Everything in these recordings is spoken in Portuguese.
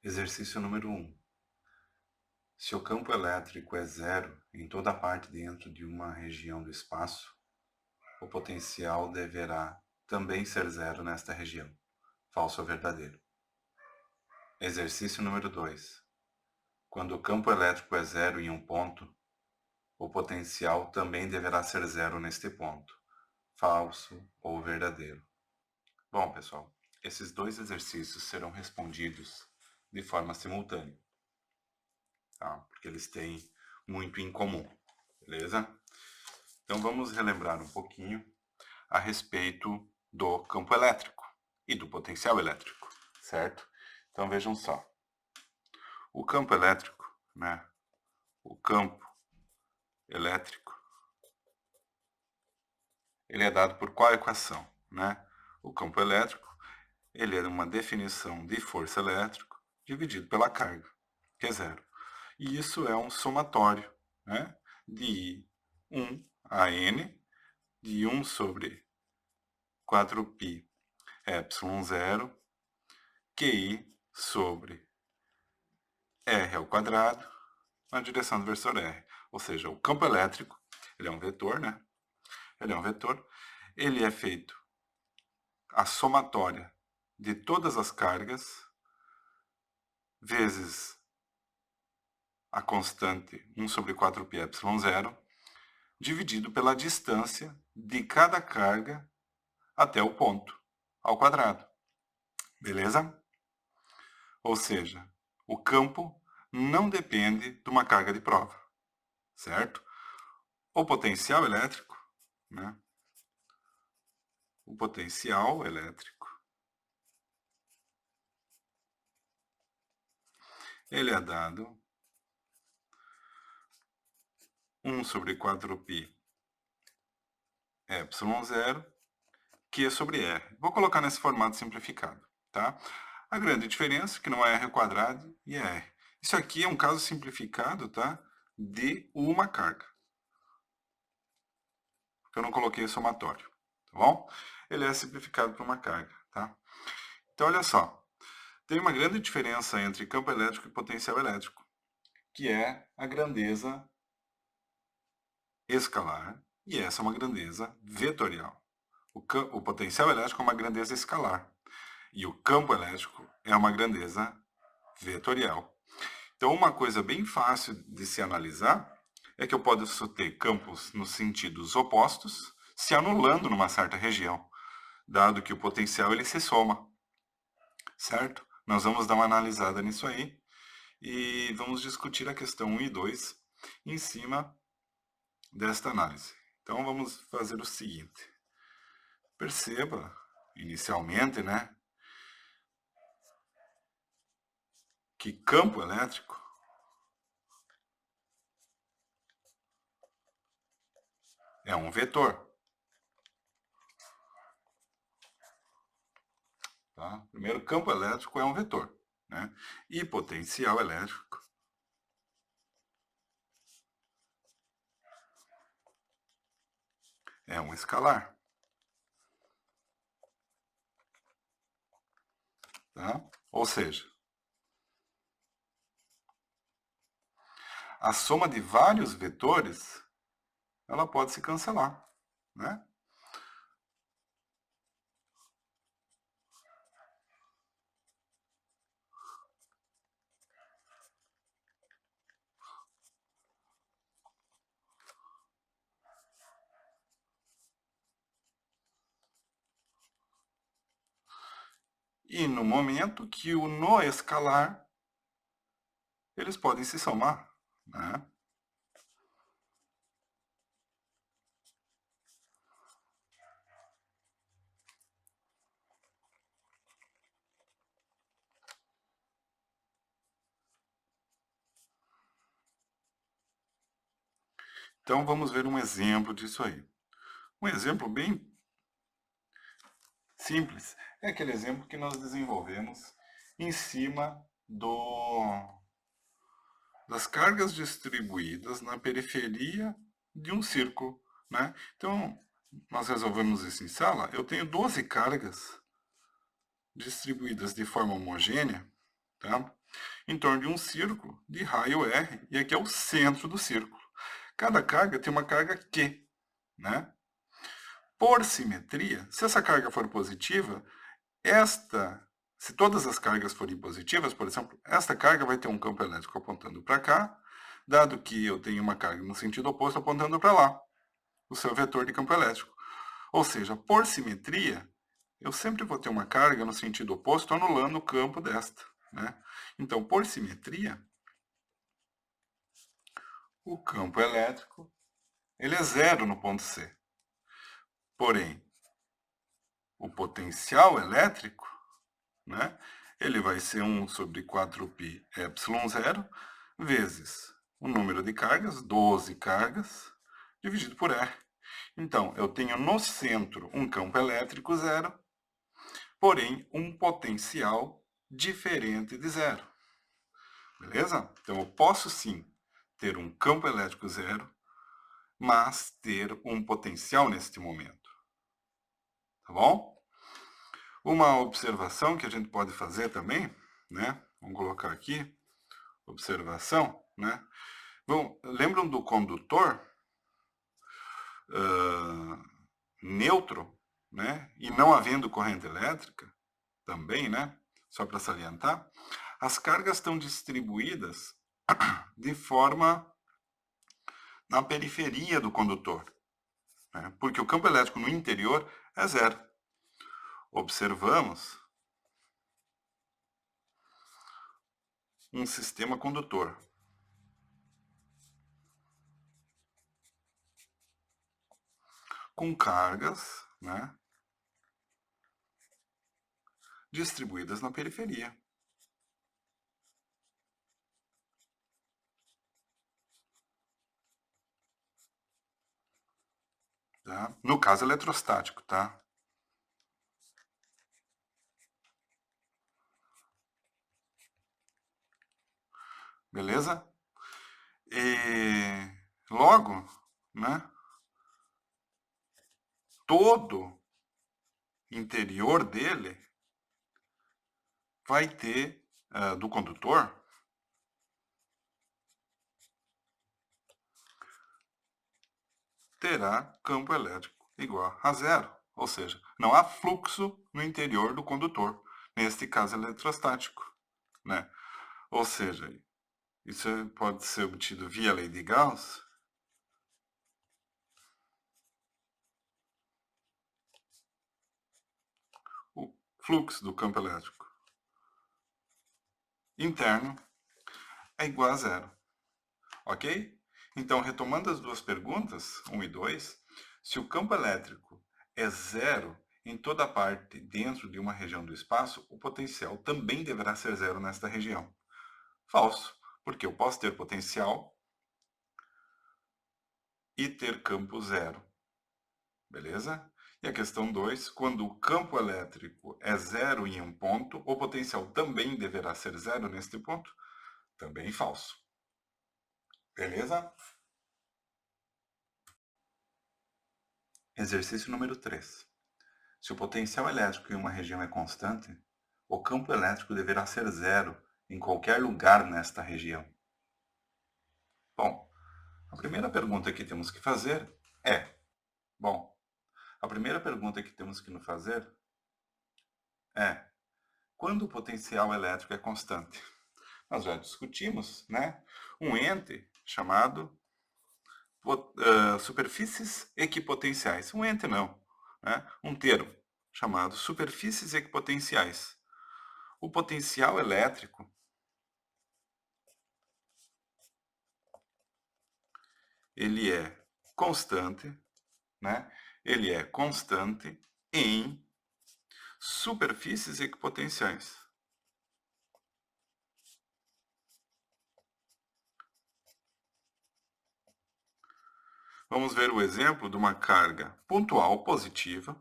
Exercício número 1. Se o campo elétrico é zero em toda parte dentro de uma região do espaço, o potencial deverá também ser zero nesta região. Falso ou verdadeiro? Exercício número 2. Quando o campo elétrico é zero em um ponto, o potencial também deverá ser zero neste ponto. Falso ou verdadeiro? Bom, pessoal, esses dois exercícios serão respondidos de forma simultânea, tá? Porque eles têm muito em comum, beleza? Então vamos relembrar um pouquinho a respeito do campo elétrico e do potencial elétrico, certo? Então vejam só. O campo elétrico, né? O campo elétrico, ele é dado por qual equação, né? O campo elétrico, ele é uma definição de força elétrica dividido pela carga, que é zero. E isso é um somatório, né? De 1 a n, de 1 sobre 4π epsilon zero, QI sobre R ao quadrado, na direção do vetor R. Ou seja, o campo elétrico, ele é um vetor, né? Ele é um vetor. Ele é feito a somatória de todas as cargas vezes a constante 1 sobre 4π epsilon zero, dividido pela distância de cada carga até o ponto, ao quadrado. Beleza? Ou seja, o campo não depende de uma carga de prova, certo? O potencial elétrico, né? O potencial elétrico, ele é dado 1 sobre 4π epsilon zero, Q sobre R. Vou colocar nesse formato simplificado, tá? A grande diferença é que não é R ao quadrado e é R. Isso aqui é um caso simplificado, tá? De uma carga. Eu não coloquei o somatório, tá bom? Ele é simplificado por uma carga, tá? Então, olha só. Tem uma grande diferença entre campo elétrico e potencial elétrico, que é a grandeza escalar, e essa é uma grandeza vetorial. O potencial elétrico é uma grandeza escalar, e o campo elétrico é uma grandeza vetorial. Então, uma coisa bem fácil de se analisar é que eu posso ter campos nos sentidos opostos, se anulando numa certa região, dado que o potencial ele se soma, certo? Nós vamos dar uma analisada nisso aí e vamos discutir a questão 1 e 2 em cima desta análise. Então, vamos fazer o seguinte. Perceba, inicialmente, né, que campo elétrico é um vetor. Tá? Primeiro, campo elétrico é um vetor, né? E potencial elétrico é um escalar. Tá? Ou seja, a soma de vários vetores, ela pode se cancelar, né? E no momento que o no escalar, eles podem se somar, né? Então, vamos ver um exemplo disso aí. Um exemplo bem simples é aquele exemplo que nós desenvolvemos em cima das cargas distribuídas na periferia de um círculo, né? Então, nós resolvemos isso em sala. Eu tenho 12 cargas distribuídas de forma homogênea tá? Em torno de um círculo de raio R, e aqui é o centro do círculo. Cada carga tem uma carga Q, né? Por simetria, se essa carga for positiva, se todas as cargas forem positivas, por exemplo, esta carga vai ter um campo elétrico apontando para cá, dado que eu tenho uma carga no sentido oposto apontando para lá, o seu vetor de campo elétrico. Ou seja, por simetria, eu sempre vou ter uma carga no sentido oposto anulando o campo desta, né? Então, por simetria, o campo elétrico ele é zero no ponto C. Porém, o potencial elétrico, né, ele vai ser 1 sobre 4π epsilon zero vezes o número de cargas, 12 cargas, dividido por R. Então, eu tenho no centro um campo elétrico zero, porém um potencial diferente de zero. Beleza? Então, eu posso sim ter um campo elétrico zero, mas ter um potencial neste momento. Tá bom? Uma observação que a gente pode fazer também, né? Vamos colocar aqui, observação, né? Bom, lembram do condutor neutro, né? E não havendo corrente elétrica, também, né? Só para salientar, as cargas estão distribuídas de forma na periferia do condutor, né? Porque o campo elétrico no interior é zero. Observamos um sistema condutor. Com cargas, né, distribuídas na periferia. Tá? No caso eletrostático, tá? Beleza? E logo, né, todo interior dele vai ter, do condutor, terá campo elétrico igual a zero. Ou seja, não há fluxo no interior do condutor, neste caso eletrostático, né? Ou seja, isso pode ser obtido via lei de Gauss, o fluxo do campo elétrico interno é igual a zero. Ok? Então, retomando as duas perguntas, 1 e 2, se o campo elétrico é zero em toda parte dentro de uma região do espaço, o potencial também deverá ser zero nesta região. Falso, porque eu posso ter potencial e ter campo zero. Beleza? E a questão 2, quando o campo elétrico é zero em um ponto, o potencial também deverá ser zero neste ponto? Também falso. Beleza? Exercício número 3. Se o potencial elétrico em uma região é constante, o campo elétrico deverá ser zero em qualquer lugar nesta região. Bom, a primeira pergunta que temos que fazer é... Bom, a primeira pergunta que temos que nos fazer é... Quando o potencial elétrico é constante? Nós já discutimos, né? Um ente chamado superfícies equipotenciais. Um ente não, né? Um termo chamado superfícies equipotenciais. O potencial elétrico ele é constante, né? Ele é constante em superfícies equipotenciais. Vamos ver o exemplo de uma carga pontual positiva,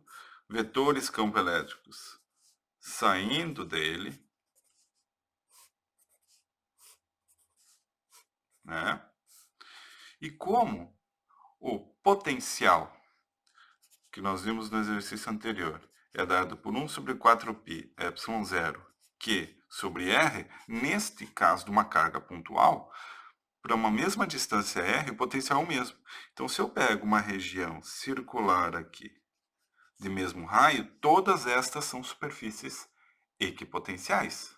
vetores campo elétricos saindo dele, né? E como o potencial que nós vimos no exercício anterior é dado por 1 sobre 4π epsilon zero, Q sobre R, neste caso de uma carga pontual, para uma mesma distância R, o potencial é o mesmo. Então, se eu pego uma região circular aqui, de mesmo raio, todas estas são superfícies equipotenciais.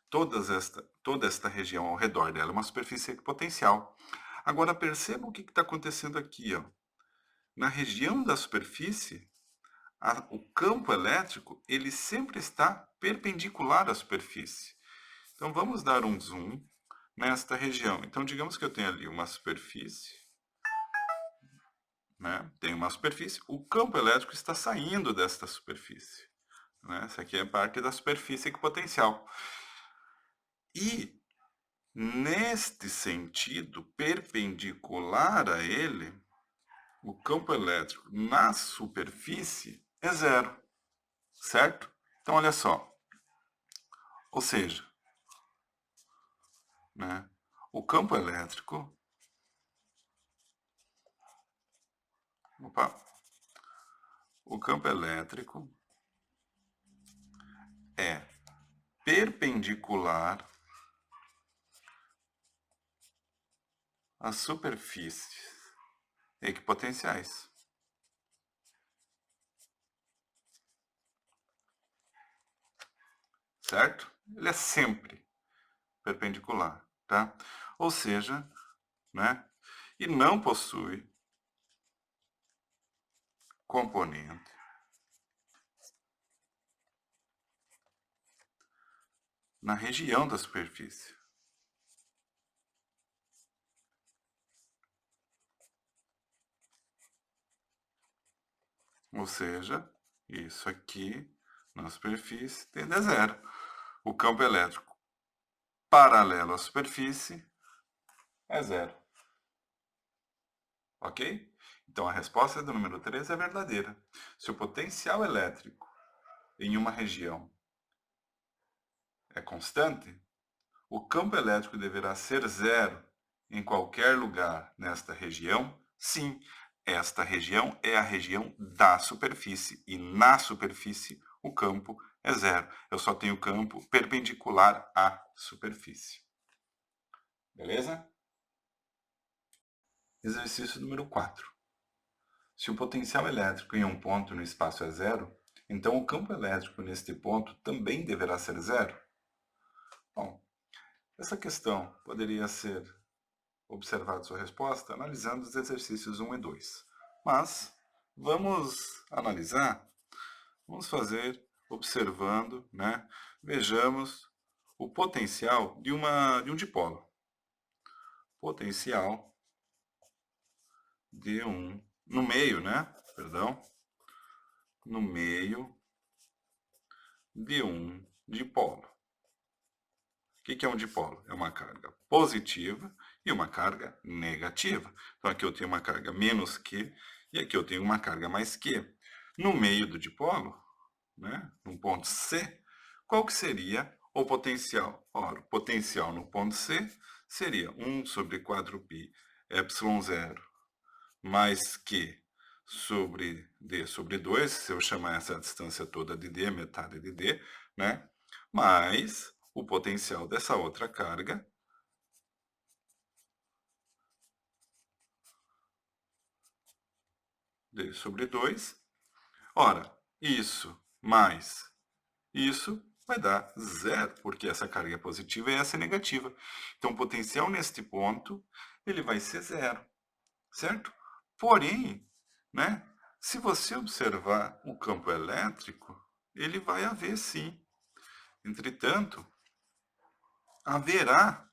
Toda esta região ao redor dela é uma superfície equipotencial. Agora, perceba o que está acontecendo aqui. Ó. Na região da superfície, o campo elétrico ele sempre está perpendicular à superfície. Então, vamos dar um zoom nesta região. Então, digamos que eu tenho ali uma superfície, né? Tem uma superfície, o campo elétrico está saindo desta superfície. Né? Essa aqui é parte da superfície equipotencial. E, neste sentido, perpendicular a ele, o campo elétrico na superfície é zero, certo? Então, olha só. Ou seja, né, o campo elétrico... o campo elétrico é perpendicular às superfícies equipotenciais. Certo? Ele é sempre perpendicular, tá? Ou seja, né? E não possui componente na região da superfície. Ou seja, isso aqui na superfície tende a zero. O campo elétrico paralelo à superfície é zero. Ok? Então a resposta do número 3 é verdadeira. Se o potencial elétrico em uma região é constante, o campo elétrico deverá ser zero em qualquer lugar nesta região? Sim, esta região é a região da superfície e na superfície o campo é zero. Eu só tenho campo perpendicular à superfície. Beleza? Exercício número 4. Se o potencial elétrico em um ponto no espaço é zero, então o campo elétrico neste ponto também deverá ser zero? Bom, essa questão poderia ser observada sua resposta analisando os exercícios 1 e 2. Mas vamos analisar, vamos fazer observando, né? Vejamos o potencial de um dipolo. Potencial de no meio, né? Perdão. No meio de um dipolo. O que é um dipolo? É uma carga positiva e uma carga negativa. Então aqui eu tenho uma carga menos Q e aqui eu tenho uma carga mais Q. No meio do dipolo, né, no ponto C, qual que seria o potencial? Ora, o potencial no ponto C seria 1 sobre 4π ε0 mais Q sobre D sobre 2, se eu chamar essa distância toda de D, metade de D, né? Mais o potencial dessa outra carga, D sobre 2. Ora, isso mais isso vai dar zero, porque essa carga é positiva e essa é negativa. Então, o potencial neste ponto, ele vai ser zero, certo? Porém, né, se você observar o campo elétrico, ele vai haver sim. Entretanto, haverá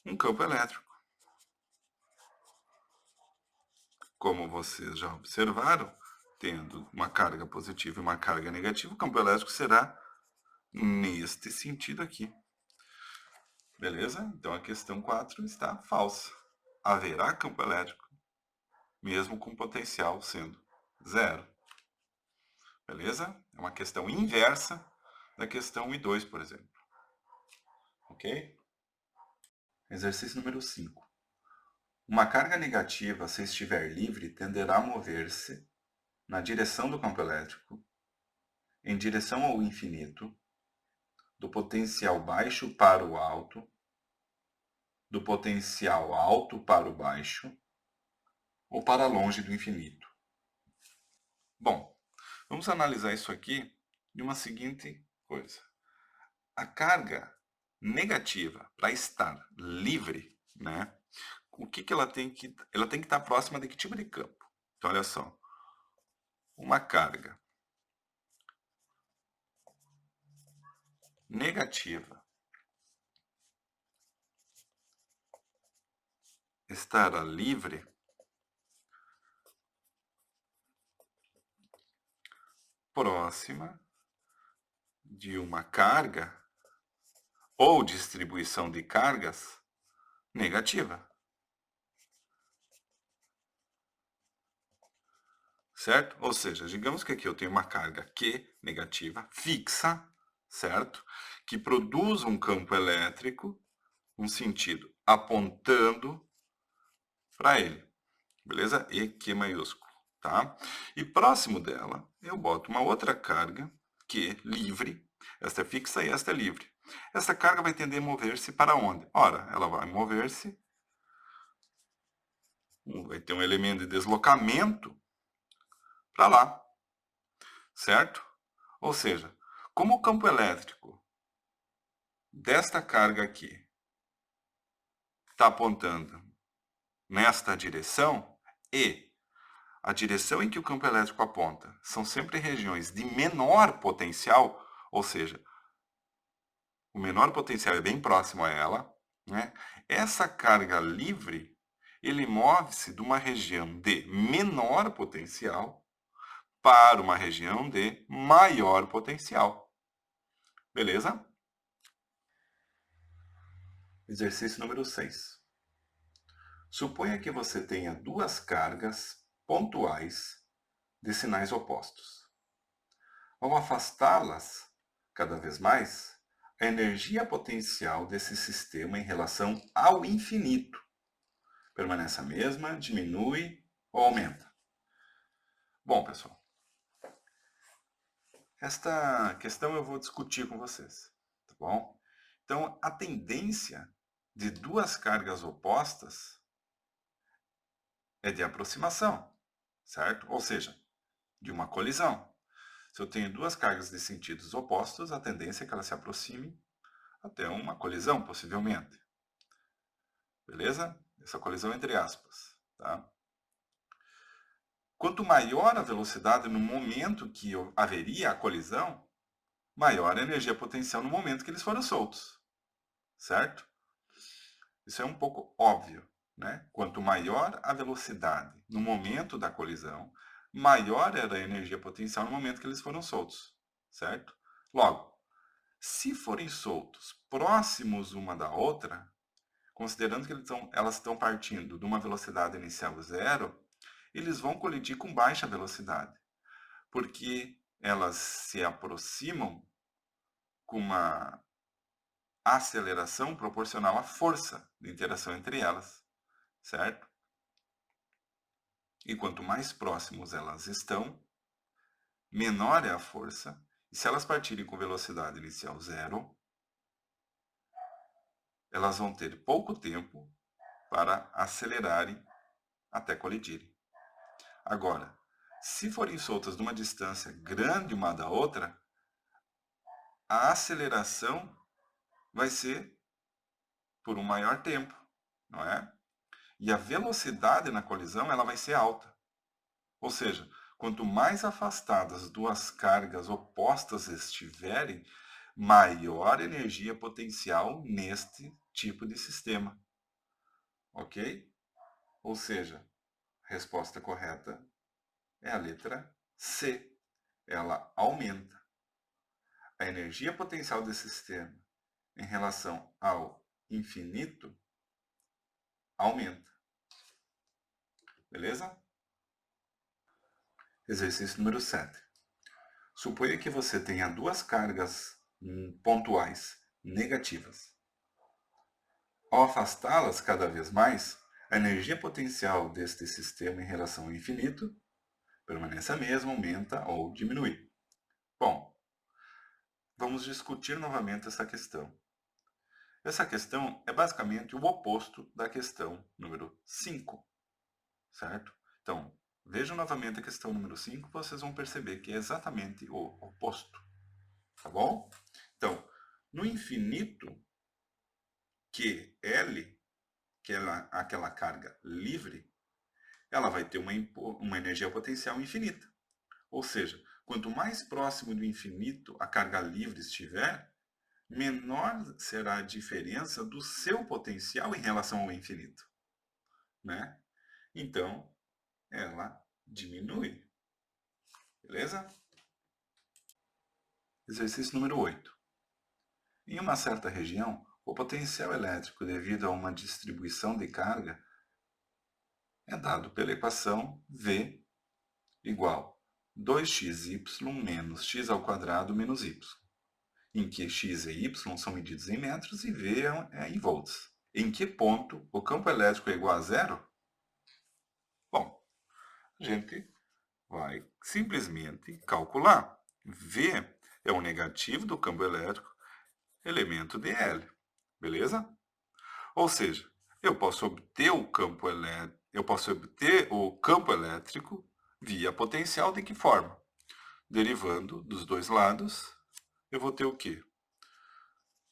um campo elétrico. Como vocês já observaram, tendo uma carga positiva e uma carga negativa, o campo elétrico será neste sentido aqui. Beleza? Então a questão 4 está falsa. Haverá campo elétrico, mesmo com potencial sendo zero. Beleza? É uma questão inversa da questão 1 e 2, por exemplo. Ok? Exercício número 5. Uma carga negativa, se estiver livre, tenderá a mover-se na direção do campo elétrico, em direção ao infinito, do potencial baixo para o alto, do potencial alto para o baixo, ou para longe do infinito. Bom, vamos analisar isso aqui de uma seguinte coisa. A carga negativa, para estar livre, né? O que ela tem que estar próxima de que tipo de campo? Então, olha só. Uma carga negativa estará livre próxima de uma carga ou distribuição de cargas negativa. Certo? Ou seja, digamos que aqui eu tenho uma carga Q negativa, fixa, certo? Que produz um campo elétrico, um sentido apontando para ele. Beleza? E Q maiúsculo, tá? E próximo dela, eu boto uma outra carga, Q livre. Esta é fixa e esta é livre. Essa carga vai tender a mover-se para onde? Ora, ela vai mover-se, vai ter um elemento de deslocamento para lá, certo? Ou seja, como o campo elétrico desta carga aqui está apontando nesta direção e a direção em que o campo elétrico aponta são sempre regiões de menor potencial, ou seja, o menor potencial é bem próximo a ela, né? Essa carga livre, ele move-se de uma região de menor potencial para uma região de maior potencial. Beleza? Exercício número 6. Suponha que você tenha duas cargas pontuais de sinais opostos. Ao afastá-las cada vez mais, a energia potencial desse sistema em relação ao infinito permanece a mesma, diminui ou aumenta. Bom, pessoal, esta questão eu vou discutir com vocês, tá bom? Então, a tendência de duas cargas opostas é de aproximação, certo? Ou seja, de uma colisão. Se eu tenho duas cargas de sentidos opostos, a tendência é que elas se aproximem até uma colisão, possivelmente. Beleza? Essa colisão entre aspas, tá? Quanto maior a velocidade no momento que haveria a colisão, maior a energia potencial no momento que eles foram soltos, certo? Isso é um pouco óbvio, né? Quanto maior a velocidade no momento da colisão, maior era a energia potencial no momento que eles foram soltos, certo? Logo, se forem soltos próximos uma da outra, considerando que elas estão partindo de uma velocidade inicial zero, eles vão colidir com baixa velocidade, porque elas se aproximam com uma aceleração proporcional à força de interação entre elas, certo? E quanto mais próximos elas estão, menor é a força, e se elas partirem com velocidade inicial zero, elas vão ter pouco tempo para acelerarem até colidirem. Agora, se forem soltas de uma distância grande uma da outra, a aceleração vai ser por um maior tempo, não é? E a velocidade na colisão ela vai ser alta. Ou seja, quanto mais afastadas duas cargas opostas estiverem, maior energia potencial neste tipo de sistema. Ok? Ou seja, a resposta correta é a letra C. Ela aumenta. A energia potencial desse sistema em relação ao infinito aumenta. Beleza? Exercício número 7. Suponha que você tenha duas cargas pontuais negativas. Ao afastá-las cada vez mais, a energia potencial deste sistema em relação ao infinito Permanece a mesma, aumenta ou diminui. Bom, vamos discutir novamente essa questão. Essa questão é basicamente o oposto da questão número 5, certo? Então, vejam novamente a questão número 5, vocês vão perceber que é exatamente o oposto, tá bom? Então, no infinito, QL, que é aquela carga livre, ela vai ter uma energia potencial infinita. Ou seja, quanto mais próximo do infinito a carga livre estiver, menor será a diferença do seu potencial em relação ao infinito, né? Então, ela diminui. Beleza? Exercício número 8. Em uma certa região, o potencial elétrico devido a uma distribuição de carga é dado pela equação V igual 2xy menos x ao quadrado menos y, em que x e y são medidos em metros e V é em volts. Em que ponto o campo elétrico é igual a zero? Bom, a gente vai simplesmente calcular. V é o negativo do campo elétrico, elemento de L, beleza? Ou seja, eu posso obter o campo elétrico via potencial de que forma? Derivando dos dois lados, eu vou ter o quê?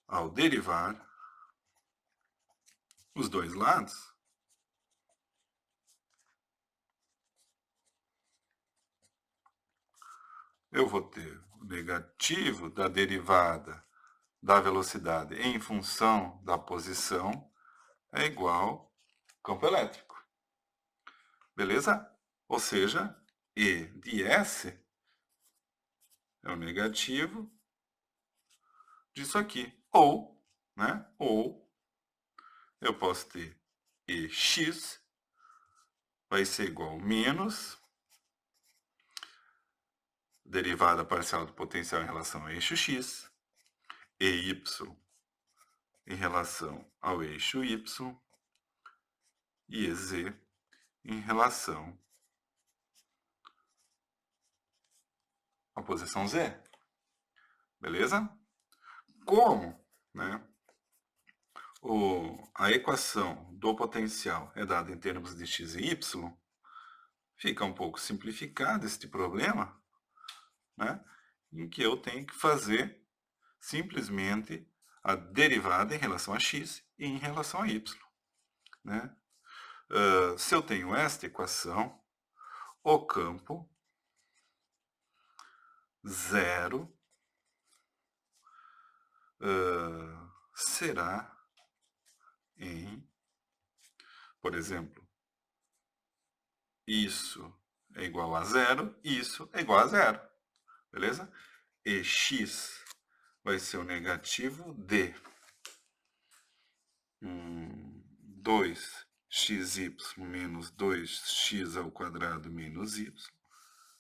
Ao derivar os dois lados, eu vou ter o negativo da derivada da velocidade em função da posição é igual ao campo elétrico. Beleza? Ou seja, E de S é o negativo disso aqui. Ou, né? Ou eu posso ter EX vai ser igual a menos derivada parcial do potencial em relação ao eixo X, EY em relação ao eixo Y e EZ em relação à posição Z. Beleza? Como, né? A equação do potencial é dada em termos de x e y, fica um pouco simplificado este problema, né? Em que eu tenho que fazer simplesmente a derivada em relação a x e em relação a y. Né? Se eu tenho esta equação, o campo zero será em, por exemplo, isso é igual a zero, isso é igual a zero. Beleza? E x vai ser o negativo de 2xy menos 2x ao quadrado menos y,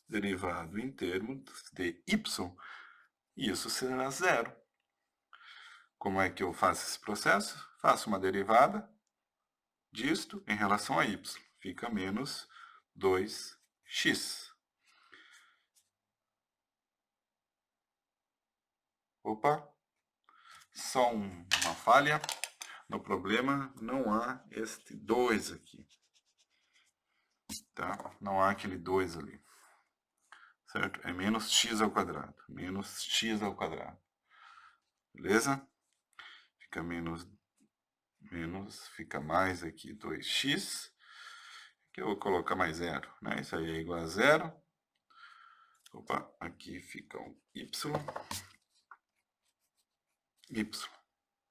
derivado em termos de y, e isso será zero. Como é que eu faço esse processo? Faço uma derivada disto em relação a y. Fica menos 2x. Opa! Só uma falha. No problema não há este 2 aqui. Tá? Não há aquele 2 ali. Certo? É menos x ao quadrado. Menos x ao quadrado. Beleza? Fica menos, fica mais aqui 2x. Que eu vou colocar mais zero, né? Isso aí é igual a zero. Opa, aqui fica um y.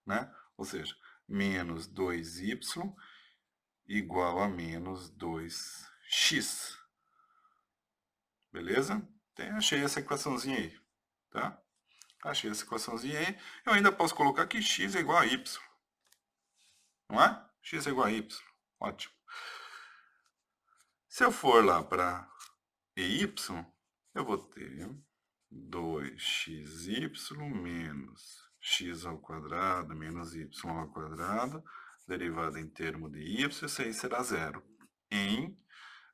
Né? Ou seja, menos 2y igual a menos 2x. Beleza? Achei essa equaçãozinha aí. Tá? Achei essa equaçãozinha aí. Eu ainda posso colocar que x é igual a y. Não é? X é igual a y. Ótimo. Se eu for lá para EY, eu vou ter 2xy menos x ao quadrado menos y ao quadrado, derivada em termo de y, isso aí será zero. Em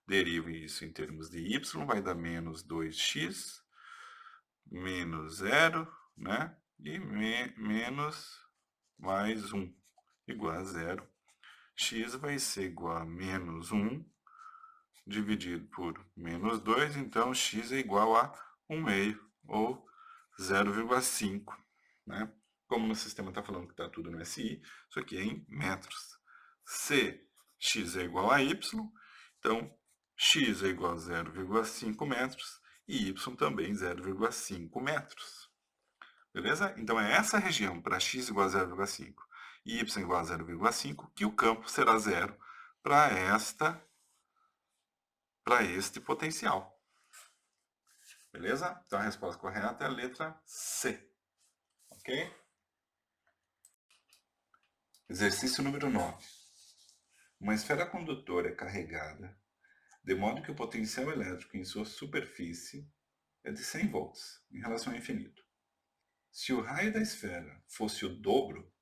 derivo isso em termos de y, vai dar menos 2x, menos 0, né? E menos mais 1, igual a 0. X vai ser igual a menos 1, dividido por menos 2, então x é igual a 1 meio, ou 0,5, né? Como no sistema está falando que está tudo no SI, isso aqui é em metros. Se x é igual a y, então x é igual a 0,5 metros e y também 0,5 metros. Beleza? Então é essa região para x igual a 0,5 e y igual a 0,5 que o campo será zero para este potencial. Beleza? Então a resposta correta é a letra C. Ok? Exercício número 9. Uma esfera condutora é carregada de modo que o potencial elétrico em sua superfície é de 100 volts em relação ao infinito. Se o raio da esfera fosse o dobro,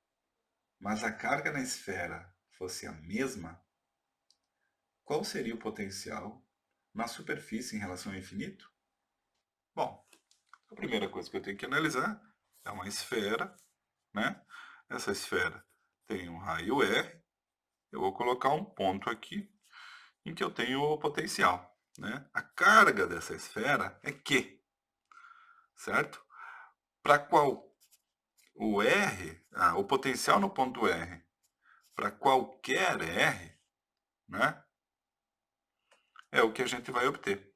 mas a carga na esfera fosse a mesma, qual seria o potencial na superfície em relação ao infinito? Bom, a primeira coisa que eu tenho que analisar é uma esfera, né? Essa esfera tem um raio R, eu vou colocar um ponto aqui em que eu tenho o potencial, né? A carga dessa esfera é Q, certo? Para qual o R, o potencial no ponto R, para qualquer R, né? É o que a gente vai obter.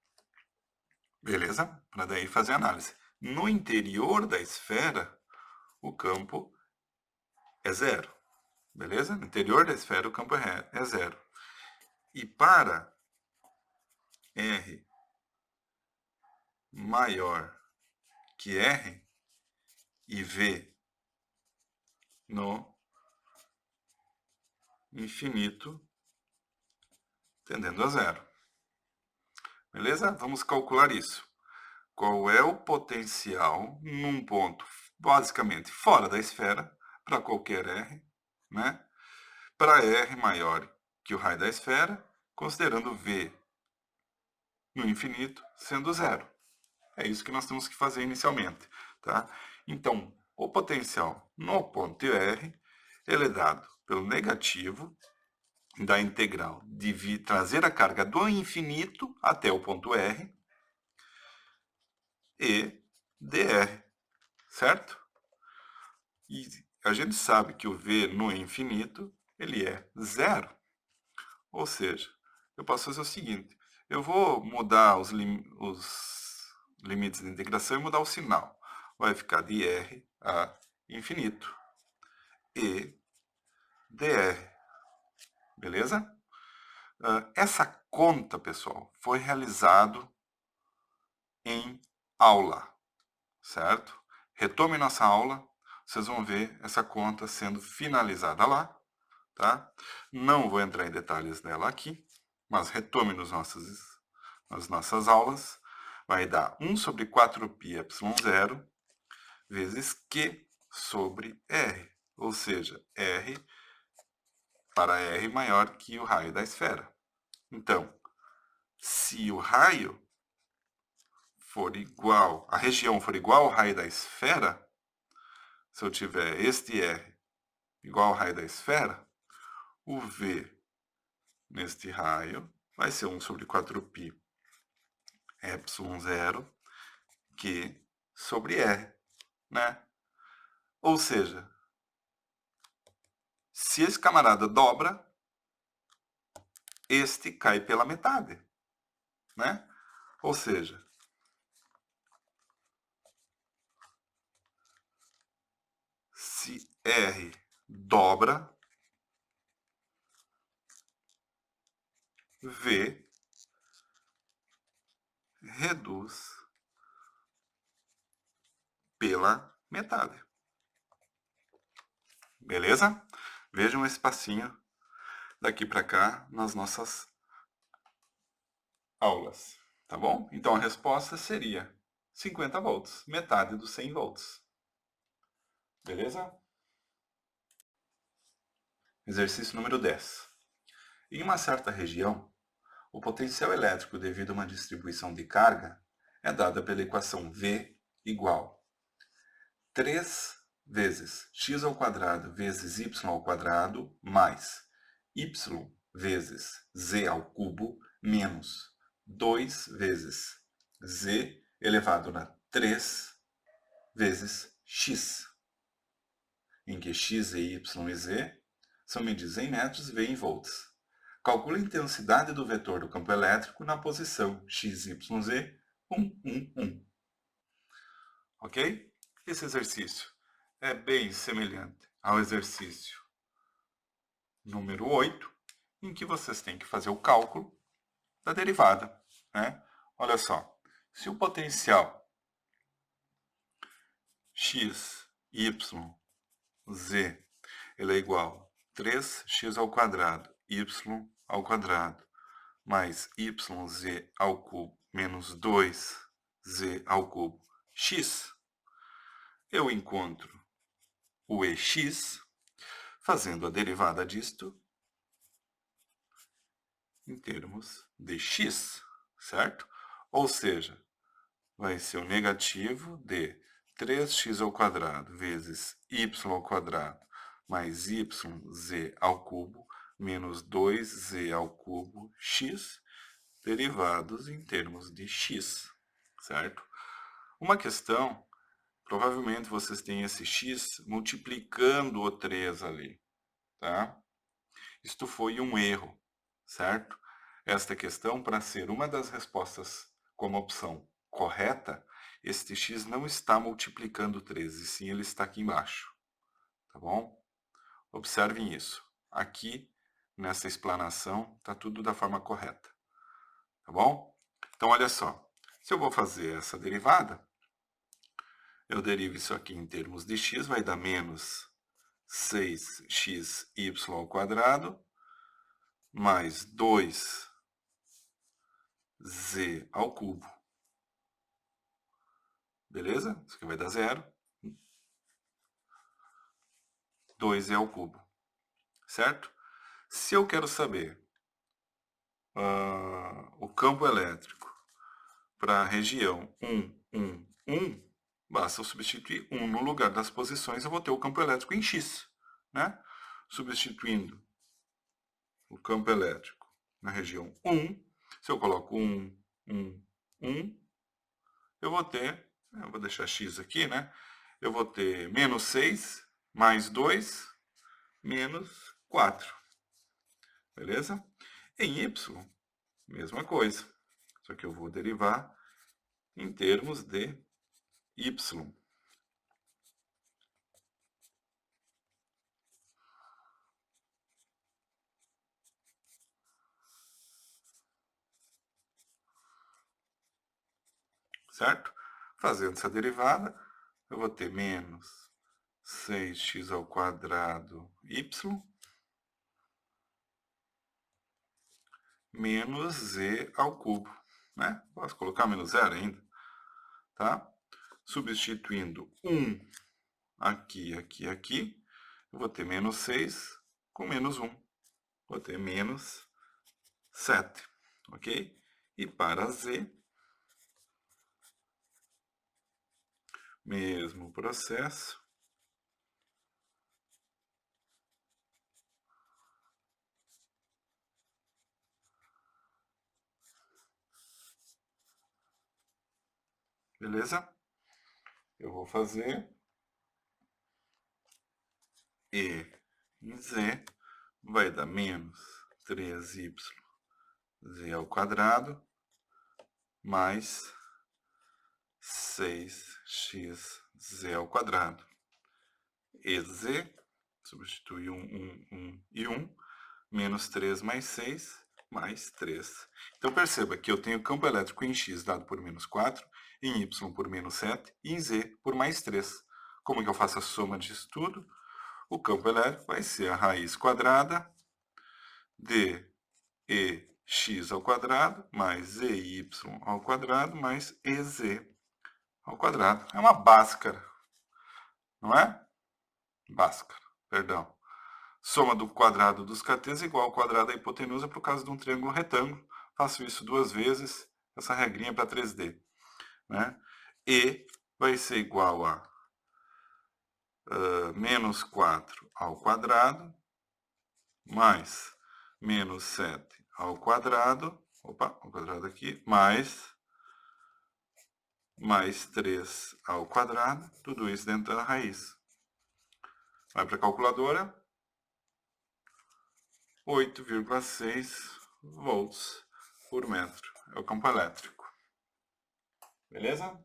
Beleza? Para daí fazer a análise. No interior da esfera, o campo é zero. Beleza? No interior da esfera, o campo é zero. E para R maior que R e V no infinito tendendo a zero. Beleza? Vamos calcular isso. Qual é o potencial num ponto basicamente fora da esfera para qualquer R, né? Para R maior que o raio da esfera, considerando V no infinito sendo zero. É isso que nós temos que fazer inicialmente, tá? Então, o potencial no ponto R, ele é dado pelo negativo da integral de trazer a carga do infinito até o ponto R e dr, certo? E a gente sabe que o V no infinito, ele é zero. Ou seja, eu posso fazer o seguinte, eu vou mudar os limites de integração e mudar o sinal. Vai ficar de R a infinito. E dr. Beleza? Essa conta, pessoal, foi realizado em aula, certo? Retome nossa aula, vocês vão ver essa conta sendo finalizada lá, tá? Não vou entrar em detalhes dela aqui, mas retome nas nossas aulas. Vai dar 1 sobre 4πε0 vezes Q sobre R, ou seja, R para R maior que o raio da esfera. Então, se o raio for igual, a região for igual ao raio da esfera, se eu tiver este R igual ao raio da esfera, o V neste raio vai ser 1 sobre 4π ε0 Q sobre R, né? Ou seja, se esse camarada dobra, este cai pela metade, né? Ou seja, se R dobra, V reduz pela metade. Beleza? Vejam esse passinho daqui para cá nas nossas aulas, tá bom? Então a resposta seria 50 volts, metade dos 100 volts. Beleza? Exercício número 10. Em uma certa região, O potencial elétrico devido a uma distribuição de carga é dada pela equação V igual 3 vezes x ao quadrado vezes y ao quadrado mais y vezes z ao cubo menos 2 vezes z elevado a 3 vezes x, em que x, y e z são medidos em metros e v em volts. Calcule a intensidade do vetor do campo elétrico na posição x, y, z, 1, 1, 1. Ok? Esse exercício é bem semelhante ao exercício número 8, em que vocês têm que fazer o cálculo da derivada. Né? Olha só, se o potencial x, y, z ele é igual a 3x ao quadrado, y ao quadrado, mais yz ao cubo, menos 2z ao cubo, x. Eu encontro o ex fazendo a derivada disto em termos de x, certo? Ou seja, vai ser o negativo de 3x ao quadrado vezes y ao quadrado mais yz ao cubo menos 2z ao cubo x, derivados em termos de x, certo? Uma questão, provavelmente vocês têm esse x multiplicando o 3 ali, tá? Isto foi um erro, certo? Esta questão, para ser uma das respostas como opção correta, este x não está multiplicando 13, sim ele está aqui embaixo, tá bom? Observem isso. Aqui, nessa explanação, está tudo da forma correta, tá bom? Então, olha só, se eu vou fazer essa derivada, eu derivo isso aqui em termos de x, vai dar menos 6xy ao quadrado, mais 2z ao cubo. Beleza? Isso aqui vai dar 0. 2z ao cubo. Certo? Se eu quero saber o campo elétrico para a região 1, 1, 1, basta eu substituir 1 no lugar das posições, eu vou ter o campo elétrico em x. Né? Substituindo o campo elétrico na região 1, se eu coloco 1, 1, 1, eu vou ter, eu vou deixar x aqui, né? Eu vou ter menos 6 mais 2 menos 4. Beleza? Em y, mesma coisa. Só que eu vou derivar em termos de y. Certo? Fazendo essa derivada, eu vou ter menos 6x ao quadrado y menos z ao cubo. Né? Posso colocar menos 0 ainda. Tá? Substituindo 1 aqui, aqui, aqui, eu vou ter menos 6 com menos 1. Vou ter menos 7. Ok? E para z, mesmo processo. Beleza? Eu vou fazer e em z vai dar menos 3y z ao quadrado mais 6x z ao quadrado. E z, substitui 1 e 1, menos 3 mais 6, mais 3. Então, perceba que eu tenho campo elétrico em x dado por menos 4, em y por menos 7 e em z por mais 3. Como que eu faço a soma disso tudo? O campo elétrico vai ser a raiz quadrada de ex ao quadrado mais ey ao quadrado mais ez ao quadrado. É uma Bhaskara, não é? Bhaskara, perdão. Soma do quadrado dos catetos igual ao quadrado da hipotenusa por causa de um triângulo retângulo. faço isso 2 vezes, essa regrinha para 3D, né? E vai ser igual a menos 4 ao quadrado, mais menos 7 ao quadrado, opa, ao quadrado aqui, mais 3 ao quadrado, tudo isso dentro da raiz. Vai para a calculadora, 8,6 volts por metro. É o campo elétrico. Beleza?